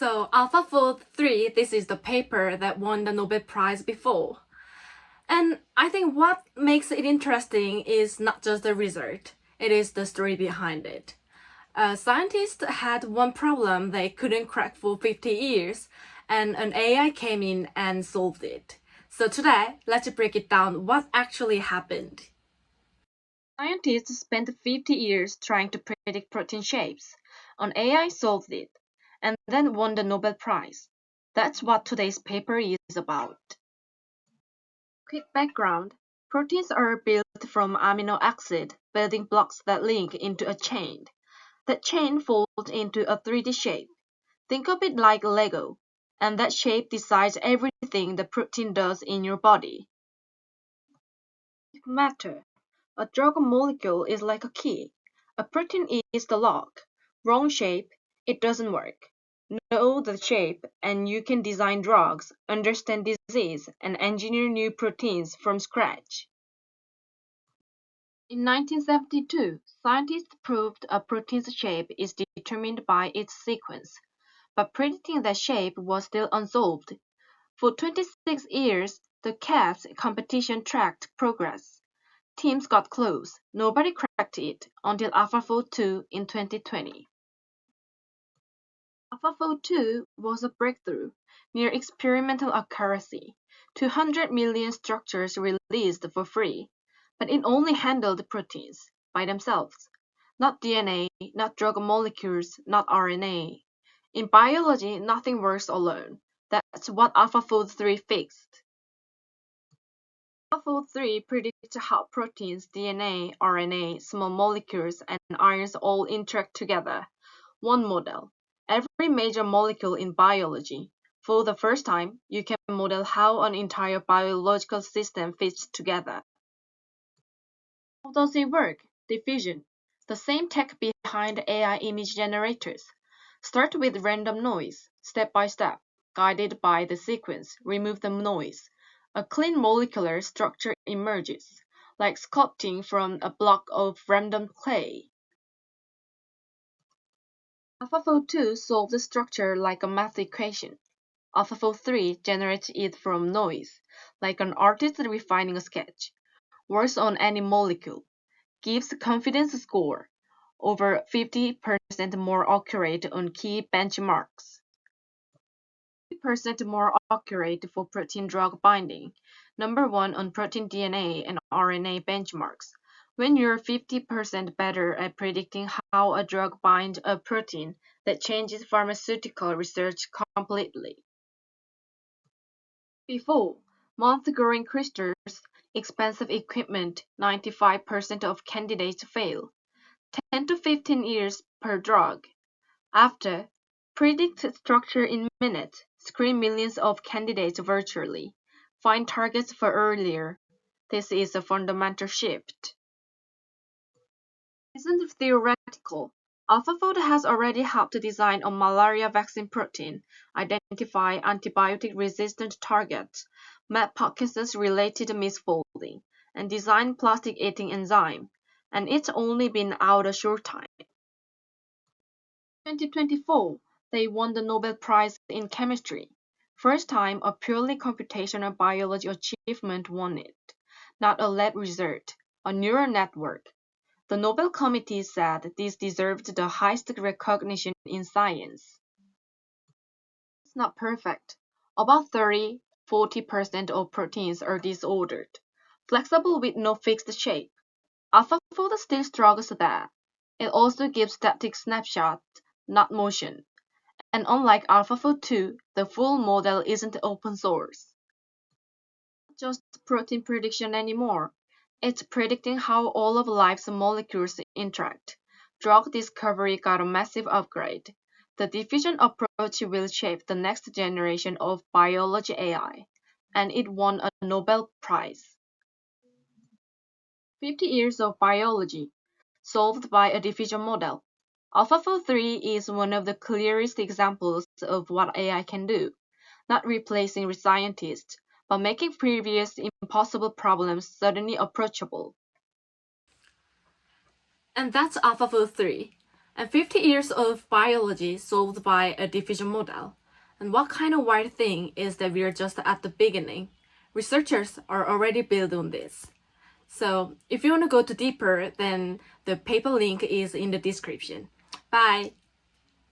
So AlphaFold 3, this is the paper that won the Nobel Prize before. And I think what makes it interesting is not just the result, it is the story behind it. Scientists had one problem they couldn't crack for 50 years, and an AI came in and solved it. So today, let's break it down what actually happened. Scientists spent 50 years trying to predict protein shapes. An AI solved it, and then won the Nobel Prize. That's what today's paper is about. Quick background. Proteins are built from amino acid building blocks that link into a chain. That chain folds into a 3D shape. Think of it like Lego, and that shape decides everything the protein does in your body. Matter. A drug molecule is like a key. A protein is the lock. Wrong shape, it doesn't work. Know the shape, and you can design drugs, understand disease, and engineer new proteins from scratch. In 1972, scientists proved a protein's shape is determined by its sequence, but predicting that shape was still unsolved. For 26 years, the CAS competition tracked progress. Teams got close, nobody cracked it until AlphaFold 2 in 2020. AlphaFold 2 was a breakthrough, near experimental accuracy, 200 million structures released for free, but it only handled proteins by themselves, not DNA, not drug molecules, not RNA. In biology, nothing works alone. That's what AlphaFold 3 fixed. AlphaFold 3 predicts how proteins, DNA, RNA, small molecules, and ions all interact together. One model. Every major molecule in biology. For the first time, you can model how an entire biological system fits together. How does it work? Diffusion. The same tech behind AI image generators. Start with random noise, step by step, guided by the sequence. Remove the noise. A clean molecular structure emerges, like sculpting from a block of random clay. AlphaFold 2 solves the structure like a math equation. AlphaFold 3 generates it from noise, like an artist refining a sketch. Works on any molecule. Gives confidence score, over 50% more accurate on key benchmarks. 50% more accurate for protein drug binding. Number 1 on protein DNA and RNA benchmarks. When you're 50% better at predicting how a drug binds a protein, that changes pharmaceutical research completely. Before, month-growing crystals, expensive equipment, 95% of candidates fail. 10 to 15 years per drug. After, predict structure in minutes, screen millions of candidates virtually, find targets for earlier. This is a fundamental shift. Isn't theoretical. AlphaFold has already helped design a malaria vaccine protein, identify antibiotic-resistant targets, map Parkinson's-related misfolding, and design plastic-eating enzyme, and it's only been out a short time. 2024, they won the Nobel Prize in Chemistry. First time a purely computational biology achievement won it. Not a lab result, a neural network. The Nobel Committee said this deserved the highest recognition in science. It's not perfect. About 30–40% of proteins are disordered, flexible with no fixed shape. AlphaFold still struggles there. It also gives static snapshots, not motion. And unlike AlphaFold 2, the full model isn't open source. Not just protein prediction anymore. It's predicting how all of life's molecules interact. Drug discovery got a massive upgrade. The diffusion approach will shape the next generation of biology AI, and it won a Nobel Prize. 50 years of biology, solved by a diffusion model. AlphaFold 3 is one of the clearest examples of what AI can do, not replacing scientists, but making previous impossible problems suddenly approachable. And that's AlphaFold 3. And 50 years of biology solved by a diffusion model. And what kind of wild thing is that we are just at the beginning? Researchers are already building on this. So if you want to go deeper, then the paper link is in the description. Bye!